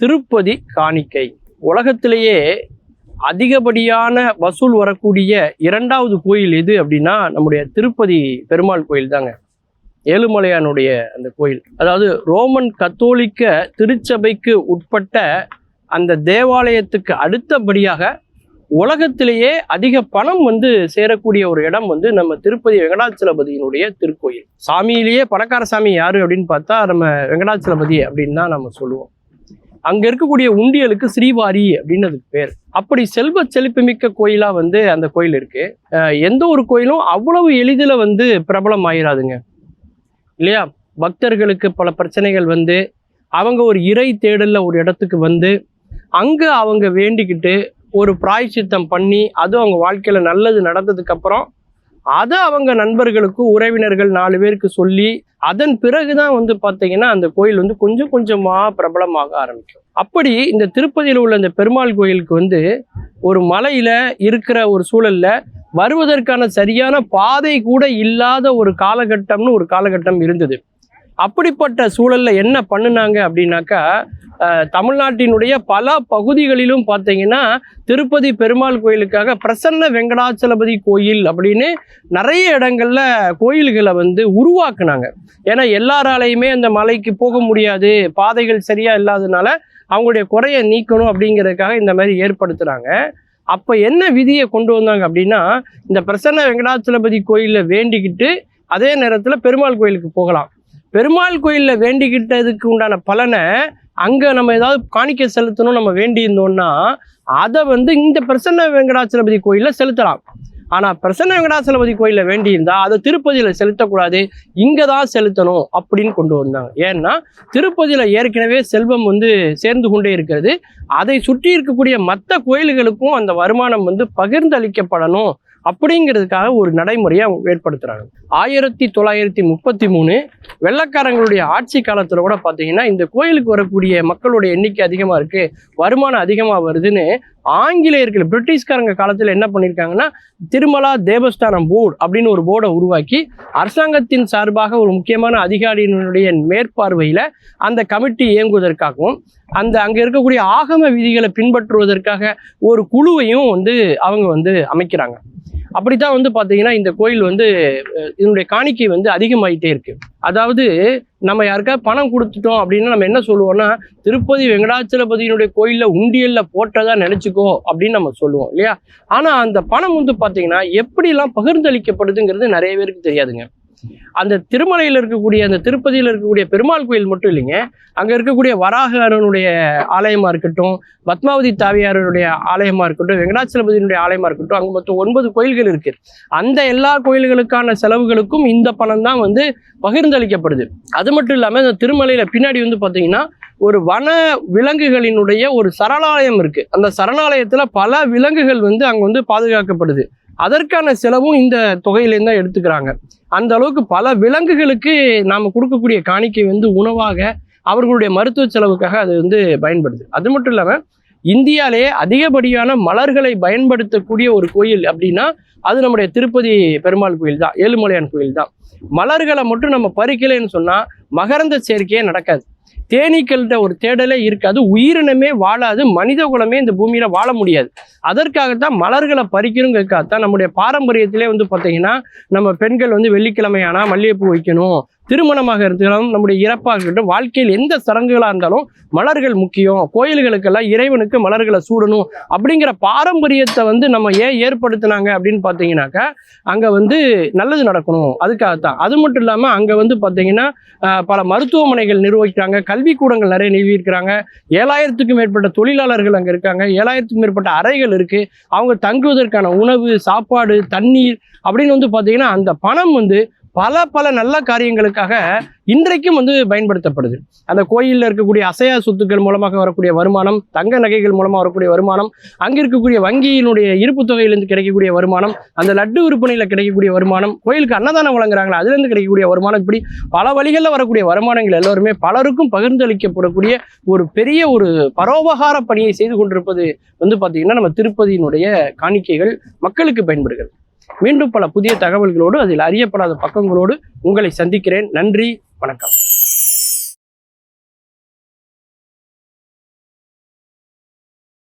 திருப்பதி காணிக்கை. உலகத்திலேயே அதிகப்படியான வசூல் வரக்கூடிய இரண்டாவது கோயில் எது அப்படின்னா நம்முடைய திருப்பதி பெருமாள் கோயில் தாங்க. ஏழுமலையானுடைய அந்த கோயில், அதாவது ரோமன் கத்தோலிக்க திருச்சபைக்கு உட்பட்ட அந்த தேவாலயத்துக்கு அடுத்தபடியாக உலகத்திலேயே அதிக பணம் சேரக்கூடிய ஒரு இடம் நம்ம திருப்பதி வெங்கடாச்சலபதியினுடைய திருக்கோயில். சாமியிலேயே பணக்கார சாமி யாரு அப்படின்னு பார்த்தா நம்ம வெங்கடாச்சலபதி அப்படின்னு தான் நம்ம சொல்லுவோம். அங்க இருக்கக்கூடிய உண்டியலுக்கு ஸ்ரீவாரி அப்படின்னு அதுக்கு பேர். அப்படி செல்வ செழிப்புமிக்க கோயிலா அந்த கோயில் இருக்கு. எந்த ஒரு கோயிலும் அவ்வளவு எளிதில் பிரபலம் ஆயிராதுங்க இல்லையா? பக்தர்களுக்கு பல பிரச்சனைகள் அவங்க ஒரு இறை தேடல்ல ஒரு இடத்துக்கு அங்க அவங்க வேண்டிக்கிட்டு ஒரு பிராயச்சித்தம் பண்ணி அது அவங்க வாழ்க்கையில நல்லது நடந்ததுக்கு அப்புறம் அதை அவங்க நண்பர்களுக்கு உறவினர்கள் 4 பேருக்கு சொல்லி அதன் பிறகுதான் பார்த்தீங்கன்னா அந்த கோயில் கொஞ்சம் கொஞ்சமா பிரபலமாக ஆரம்பிக்கும். அப்படி இந்த திருப்பதியில் உள்ள இந்த பெருமாள் கோயிலுக்கு ஒரு மலையில இருக்கிற ஒரு சூழல்ல வருவதற்கான சரியான பாதை கூட இல்லாத ஒரு காலகட்டம் இருந்தது. அப்படிப்பட்ட சூழல்ல என்ன பண்ணுனாங்க அப்படின்னாக்கா, தமிழ்நாட்டினுடைய பல பகுதிகளிலும் பார்த்தீங்கன்னா திருப்பதி பெருமாள் கோயிலுக்காக பிரசன்ன வெங்கடாச்சலபதி கோயில் அப்படின்னு நிறைய இடங்கள்ல கோயில்களை உருவாக்குனாங்க. ஏன்னா எல்லாராலையுமே அந்த மலைக்கு போக முடியாது, பாதைகள் சரியா இல்லாததுனால அவங்களுடைய குறையை நீக்கணும் அப்படிங்கிறதுக்காக இந்த மாதிரி ஏற்படுத்துறாங்க. அப்ப என்ன விதியை கொண்டு வந்தாங்க அப்படின்னா, இந்த பிரசன்ன வெங்கடாச்சலபதி கோயில வேண்டிக்கிட்டு அதே நேரத்துல பெருமாள் கோயிலுக்கு போகலாம். பெருமாள் கோயில்ல வேண்டிக்கிட்டதுக்கு உண்டான பலனை அங்க நம்ம ஏதாவது காணிக்கை செலுத்தணும் நம்ம வேண்டி இருந்தோம்னா அதை இந்த பிரசன்ன வெங்கடாச்சலபதி கோயில்ல செலுத்தலாம். ஆனா பிரசன்ன வெங்கடாச்சலபதி கோயில்ல வேண்டி இருந்தா அதை திருப்பதியில செலுத்தக்கூடாது, இங்கதான் செலுத்தணும் அப்படின்னு கொண்டு வந்தாங்க. ஏன்னா திருப்பதியில ஏற்கனவே செல்வம் சேர்ந்து கொண்டே இருக்கிறது. அதை சுற்றி இருக்கக்கூடிய மற்ற கோயில்களுக்கும் அந்த வருமானம் பகிர்ந்தளிக்கப்படணும் அப்படிங்கிறதுக்காக ஒரு நடைமுறையை அவங்க ஏற்படுத்துறாங்க. 1933 வெள்ளக்காரங்களுடைய ஆட்சி காலத்துல கூட பார்த்தீங்கன்னா இந்த கோயிலுக்கு வரக்கூடிய மக்களுடைய எண்ணிக்கை அதிகமா இருக்கு, வருமானம் அதிகமா வருதுன்னு ஆங்கிலேயர்கள் பிரிட்டிஷ்காரங்க காலத்துல என்ன பண்ணியிருக்காங்கன்னா திருமலா தேவஸ்தானம் போர்டு அப்படின்னு ஒரு போர்டை உருவாக்கி அரசாங்கத்தின் சார்பாக ஒரு முக்கியமான அதிகாரியினுடைய மேற்பார்வையில அந்த கமிட்டி இயங்குவதற்காகவும் அங்க இருக்கக்கூடிய ஆகம விதிகளை பின்பற்றுவதற்காக ஒரு குழுவையும் அவங்க அமைக்கிறாங்க. அப்படித்தான் பார்த்தீங்கன்னா இந்த கோயில் இதனுடைய காணிக்கை அதிகமாயிட்டே இருக்கு. அதாவது நம்ம யாருக்காவது பணம் கொடுத்துட்டோம் அப்படின்னா நம்ம என்ன சொல்லுவோம்னா, திருப்பதி வெங்கடாச்சலபதியினுடைய கோயில்ல உண்டியல்ல போட்டதா நினைச்சுக்கோ அப்படின்னு நம்ம சொல்லுவோம் இல்லையா? ஆனா அந்த பணம் பார்த்தீங்கன்னா எப்படிலாம் பகிர்ந்தளிக்கப்படுதுங்கிறது நிறைய பேருக்கு தெரியாதுங்க. அந்த திருமலையில் இருக்கக்கூடிய அந்த திருப்பதியில் இருக்கக்கூடிய பெருமாள் கோயில் மட்டும் இல்லைங்க, அங்க இருக்கக்கூடிய வராகனுடைய ஆலயமா இருக்கட்டும், பத்மாவதி தாவியாருடைய ஆலயமா இருக்கட்டும், வெங்கடாச்சலபதியினுடைய ஆலயமா இருக்கட்டும், அங்க மொத்தம் 9 கோயில்கள் இருக்கு. அந்த எல்லா கோயில்களுக்கான செலவுகளுக்கும் இந்த பணம் தான் பகிர்ந்தளிக்கப்படுது. அது மட்டும் இல்லாம இந்த திருமலையில பின்னாடி பார்த்தீங்கன்னா ஒரு வன விலங்குகளினுடைய ஒரு சரணாலயம் இருக்கு. அந்த சரணாலயத்துல பல விலங்குகள் அங்க பாதுகாக்கப்படுது. அதற்கான செலவும் இந்த தொகையிலேருந்து தான் எடுத்துக்கிறாங்க. அந்த அளவுக்கு பல விலங்குகளுக்கு நாம கொடுக்கக்கூடிய காணிக்கை உணவாக அவர்களுடைய மருத்துவ செலவுக்காக அது பயன்படுது. அது மட்டும் இல்லாம இந்தியாவிலேயே அதிகப்படியான மலர்களை பயன்படுத்தக்கூடிய ஒரு கோயில் அப்படின்னா அது நம்முடைய திருப்பதி பெருமாள் கோயில் தான், ஏழுமலையான் கோயில் தான். மலர்களை மட்டும் நம்ம பறிக்கலைன்னு சொன்னா மகரந்த சேர்க்கையே நடக்காது, தேனீக்கள்கிட்ட ஒரு தேடலே இருக்காது, உயிரினமே வாழாது, மனித குலமே இந்த பூமியில வாழ முடியாது. அதற்காகத்தான் மலர்களை பறிக்கணுங்கிறதுக்காகத்தான் நம்முடைய பாரம்பரியத்திலே பார்த்தீங்கன்னா நம்ம பெண்கள் வெள்ளிக்கிழமை ஆனா மல்லிகைப்பூ வைக்கணும், திருமணமாக இருந்தாலும் நம்முடைய இறப்பாக இருக்கட்டும், வாழ்க்கையில் எந்த சடங்குகளாக இருந்தாலும் மலர்கள் முக்கியம், கோயில்களுக்கெல்லாம் இறைவனுக்கு மலர்களை சூடணும் அப்படிங்கிற பாரம்பரியத்தை நம்ம ஏன் ஏற்படுத்தினாங்க அப்படின்னு பார்த்தீங்கன்னாக்கா அங்கே நல்லது நடக்கணும் அதுக்காகத்தான். அது மட்டும் இல்லாமல் அங்கே பார்த்தீங்கன்னா பல மருத்துவமனைகள் நிர்வகிக்கிறாங்க, கல்விக்கூடங்கள் நிறைய நிறுவியிருக்கிறாங்க, 7000க்கும் மேற்பட்ட தொழிலாளர்கள் அங்கே இருக்காங்க, 7000க்கும் மேற்பட்ட அறைகள் இருக்கு, அவங்க தங்குவதற்கான உணவு, சாப்பாடு, தண்ணீர் அப்படின்னு பார்த்தீங்கன்னா அந்த பணம் பல நல்ல காரியங்களுக்காக இன்றைக்கும் பயன்படுத்தப்படுது. அந்த கோயிலில் இருக்கக்கூடிய அசையா சொத்துக்கள் மூலமாக வரக்கூடிய வருமானம், தங்க நகைகள் மூலமாக வரக்கூடிய வருமானம், அங்கே இருக்கக்கூடிய வங்கியினுடைய இருப்பு தொகையிலிருந்து கிடைக்கக்கூடிய வருமானம், அந்த லட்டு விற்பனையில் கிடைக்கக்கூடிய வருமானம், கோயிலுக்கு அன்னதானம் வழங்குறாங்களா அதுலேருந்து கிடைக்கக்கூடிய வருமானம், இப்படி பல வழிகளில் வரக்கூடிய வருமானங்கள் எல்லோருமே பலருக்கும் பகிர்ந்தளிக்கப்படக்கூடிய ஒரு பெரிய ஒரு பரோபகார பணியை செய்து கொண்டிருப்பது பார்த்தீங்கன்னா நம்ம திருப்பதியினுடைய காணிக்கைகள் மக்களுக்கு பயன்படுகிறது. மீண்டும் பல புதிய தகவல்களோடு அதில் அறியப்படாத பக்கங்களோடு உங்களை சந்திக்கிறேன். நன்றி, வணக்கம்.